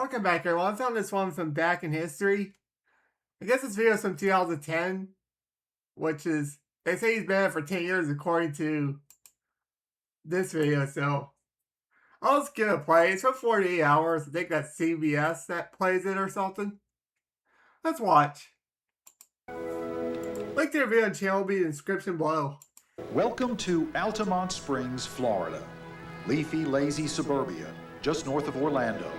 Welcome back, everyone. I found this one from back in history. I guess this video is from 2010, which is, they say he's been in for 10 years according to this video, so I'll just give it a play. It's for 48 hours. I think that's CBS that plays it or something. Let's watch. Link to the video and channel will be in the description below. Welcome to Altamont Springs, Florida. Leafy, lazy suburbia, just north of Orlando.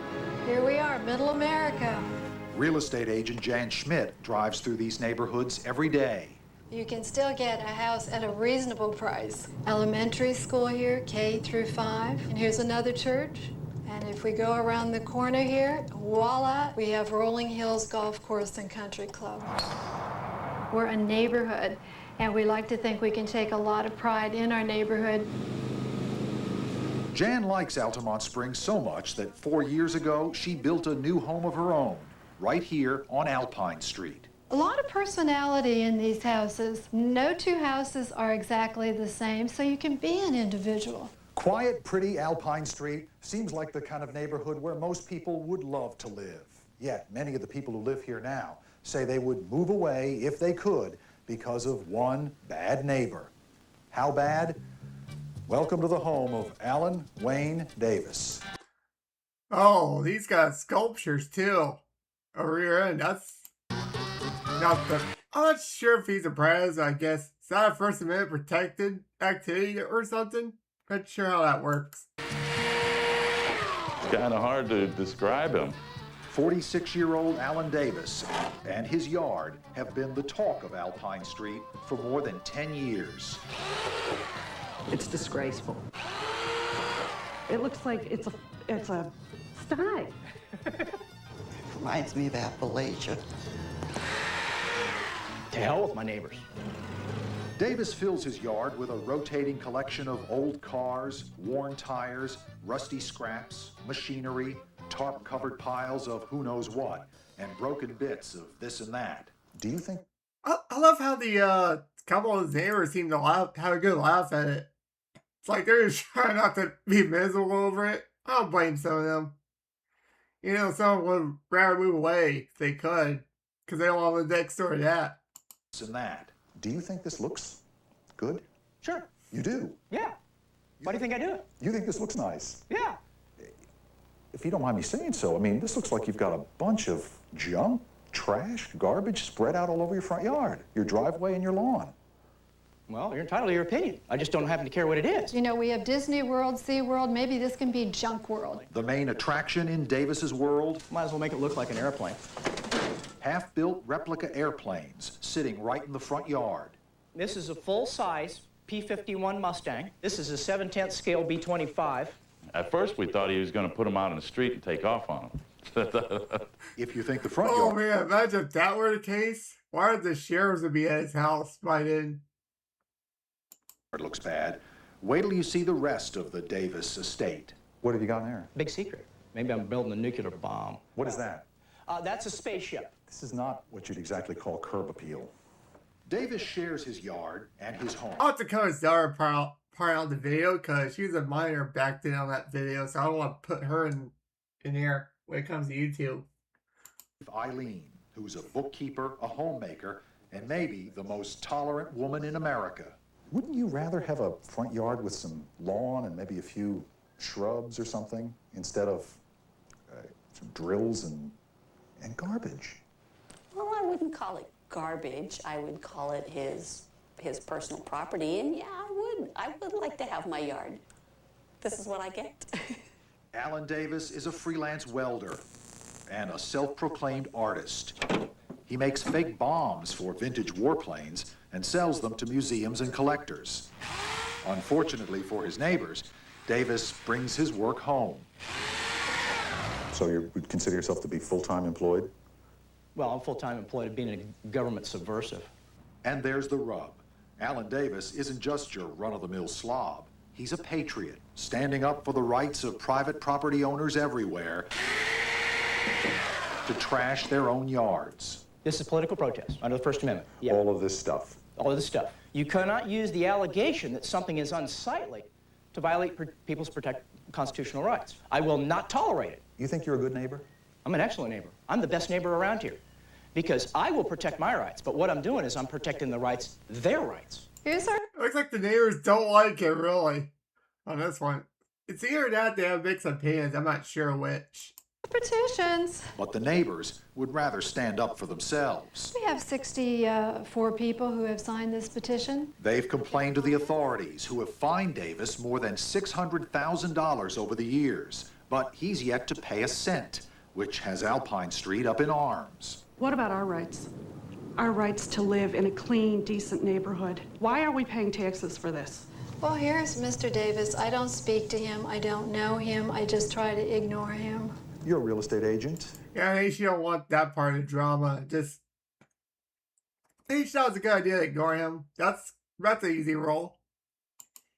Here we are, middle America. Real estate agent Jan Schmidt drives through these neighborhoods every day. You can still get a house at a reasonable price. Elementary school here, K through 5. And here's another church. And if we go around the corner here, voila, we have Rolling Hills Golf Course and Country Club. We're a neighborhood, and we like to think we can take a lot of pride in our neighborhood. Jan likes Altamont Springs so much that 4 years ago, she built a new home of her own, right here on Alpine Street. A lot of personality in these houses. No two houses are exactly the same, so you can be an individual. Quiet, pretty Alpine Street seems like the kind of neighborhood where most people would love to live. Yet, many of the people who live here now say they would move away if they could because of one bad neighbor. How bad? Welcome to the home of Alan Wayne Davis. Oh, these got sculptures too. A rear end. That's not the. I'm not sure if he's a predator. I guess is that a First Amendment protected activity or something? Not sure how that works. It's kind of hard to describe him. 46-year-old Alan Davis and his yard have been the talk of Alpine Street for more than 10 years. It's disgraceful. It looks like it's a sty. Reminds me of Appalachia. To hell with my neighbors. Davis fills his yard with a rotating collection of old cars, worn tires, rusty scraps, machinery, tarp-covered piles of who knows what, and broken bits of this and that. Do you think? I love how the couple of his neighbors seem to have a good laugh at it. It's like they're just trying not to be miserable over it. I don't blame some of them. You know, some would rather move away if they could, because they don't want to live next door to that. This and that. Do you think this looks good? Sure. You do? Yeah. Why do you think I do it? You think this looks nice? Yeah. If you don't mind me saying so, I mean, this looks like you've got a bunch of junk, trash, garbage spread out all over your front yard, your driveway, and your lawn. Well, you're entitled to your opinion. I just don't happen to care what it is. You know, we have Disney World, Sea World, maybe this can be Junk World. The main attraction in Davis's world? Might as well make it look like an airplane. Half-built replica airplanes sitting right in the front yard. This is a full-size P-51 Mustang. This is a 7/10 scale B-25. At first, we thought he was going to put him out in the street and take off on him. If you think the front Oh yard... man, imagine if that were the case. Why would the sheriffs be at his house by then? It looks bad. Wait till you see the rest of the Davis estate. What have you got there? Big secret. Maybe I'm building a nuclear bomb. What is that? That's a spaceship. This is not what you'd exactly call curb appeal. Davis shares his yard and his home. I'll have to cut his daughter part out of the video because she was a minor back then on that video, so I don't want to put her in here when it comes to YouTube. Eileen, who's a bookkeeper, a homemaker, and maybe the most tolerant woman in America. Wouldn't you rather have a front yard with some lawn and maybe a few shrubs or something instead of some drills and garbage? Well, I wouldn't call it garbage. I would call it his personal property. And yeah, I would like to have my yard. This is what I get. Alan Davis is a freelance welder and a self-proclaimed artist. He makes fake bombs for vintage warplanes and sells them to museums and collectors. Unfortunately for his neighbors, Davis brings his work home. So you would consider yourself to be full-time employed? Well, I'm full-time employed at being a government subversive. And there's the rub. Alan Davis isn't just your run-of-the-mill slob. He's a patriot, standing up for the rights of private property owners everywhere to trash their own yards. This is political protest under the First Amendment. Yeah. All of this stuff. All of this stuff. You cannot use the allegation that something is unsightly to violate people's constitutional rights. I will not tolerate it. You think you're a good neighbor? I'm an excellent neighbor. I'm the best neighbor around here because I will protect my rights, but what I'm doing is I'm protecting the rights, their rights. Here's our Looks like the neighbors don't like it, really, on this one. It's either that they have mixed opinions, I'm not sure which. petitions. But the neighbors would rather stand up for themselves. We have 64 people who have signed this petition. They've complained to the authorities, who have fined Davis more than $600,000 over the years. But he's yet to pay a cent, which has Alpine Street up in arms. What about our rights? Our rights to live in a clean, decent neighborhood. Why are we paying taxes for this? Well, here's Mr. Davis. I don't speak to him. I don't know him. I just try to ignore him. You're a real estate agent. Yeah, I think she don't want that part of the drama. Just, I think she thought it's a good idea to ignore him. That's an easy role.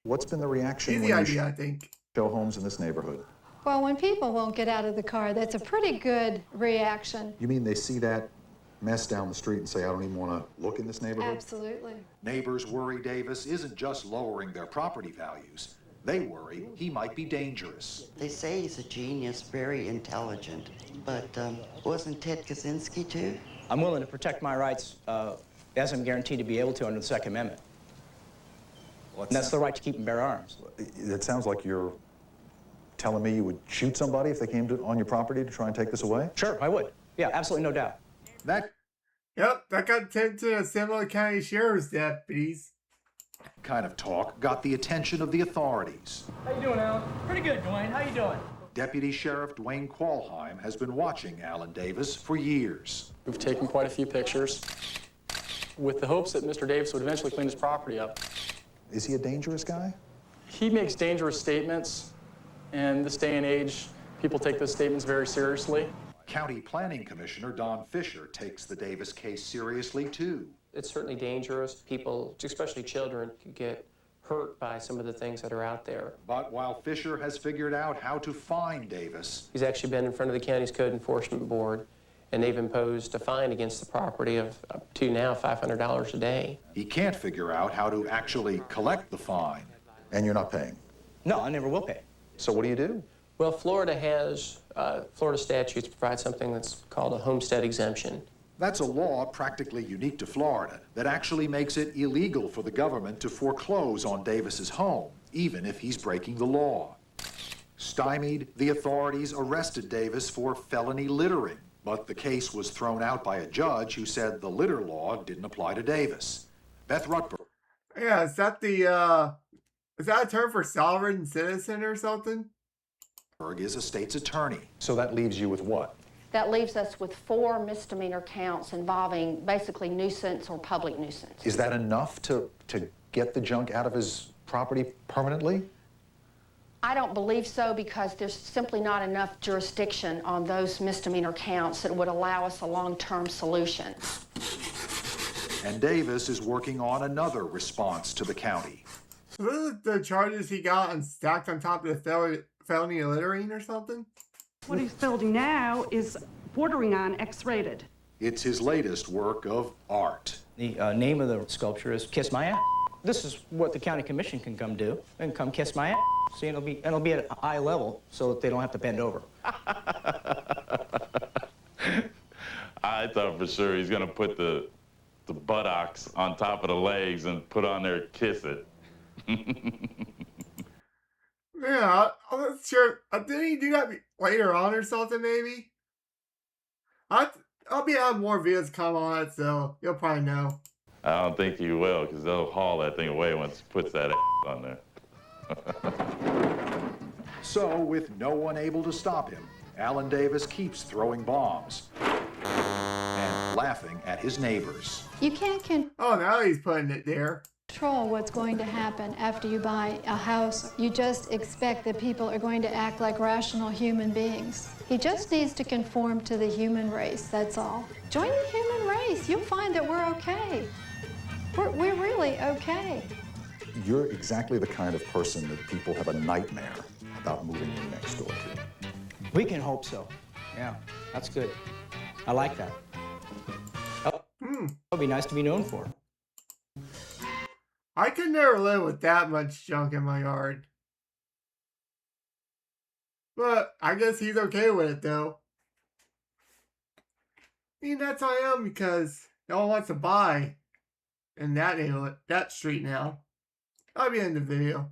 What's been the reaction Easy when idea, I you think. show homes in this neighborhood? Well, when people won't get out of the car, that's a pretty good reaction. You mean they see that mess down the street and say, I don't even want to look in this neighborhood? Absolutely. Neighbors worry Davis isn't just lowering their property values. They worry he might be dangerous. They say he's a genius, very intelligent. But wasn't Ted Kaczynski too? I'm willing to protect my rights as I'm guaranteed to be able to under the Second Amendment. And that's the right to keep and bear arms. It sounds like you're telling me you would shoot somebody if they came on your property to try and take this away? Sure, I would. Yeah, absolutely, no doubt. Yep, that got sent to the Seminole County Sheriff's deputies. Kind of talk got the attention of the authorities. How you doing, Alan? Pretty good, Dwayne. How you doing? Deputy Sheriff Dwayne Qualheim has been watching Alan Davis for years. We've taken quite a few pictures with the hopes that Mr. Davis would eventually clean his property up. Is he a dangerous guy? He makes dangerous statements, and this day and age, people take those statements very seriously. County Planning Commissioner Don Fisher takes the Davis case seriously, too. It's certainly dangerous. People, especially children, could get hurt by some of the things that are out there. But while Fisher has figured out how to fine Davis, He's actually been in front of the county's Code Enforcement Board, and they've imposed a fine against the property of up to now $500 a day. he can't figure out how to actually collect the fine. And you're not paying. No, I never will pay. So what do you do? Well, Florida has, Florida statutes provide something that's called a homestead exemption. That's a law practically unique to Florida that actually makes it illegal for the government to foreclose on Davis's home, even if he's breaking the law. Stymied, the authorities arrested Davis for felony littering, but the case was thrown out by a judge who said the litter law didn't apply to Davis. Beth Rutberg Yeah, is that a term for sovereign citizen or something? is a state's attorney. So that leaves you with what? That leaves us with 4 misdemeanor counts involving basically nuisance or public nuisance. Is that enough to get the junk out of his property permanently? I don't believe so because there's simply not enough jurisdiction on those misdemeanor counts that would allow us a long-term solution. And Davis is working on another response to the county. So those are the charges he got and stacked on top of the felony littering or something? What he's building now is bordering on X-rated. It's his latest work of art. The name of the sculpture is Kiss My Ass. This is what the county commission can come do, and come kiss my ass. See, it'll be at eye level so that they don't have to bend over. I thought for sure he's gonna put the buttocks on top of the legs and put on there, kiss it. Yeah, I'm not sure. Didn't he do that later on or something, maybe? I'll be having more videos come on it, so you'll probably know. I don't think he will, because they'll haul that thing away once he puts that on there. So, with no one able to stop him, Alan Davis keeps throwing bombs and laughing at his neighbors. You can't Oh, now he's putting it there. control what's going to happen after you buy a house. You just expect that people are going to act like rational human beings. He just needs to conform to the human race, that's all. Join the human race. You'll find that we're okay. We're really okay. You're exactly the kind of person that people have a nightmare about moving in next door to. We can hope so. Yeah, that's good. I like that. That'd be nice to be known for. I could never live with that much junk in my yard. But I guess he's okay with it, though. mean, that's how I am because no one wants to buy in that neighborhood, that street now. That'll be in the video.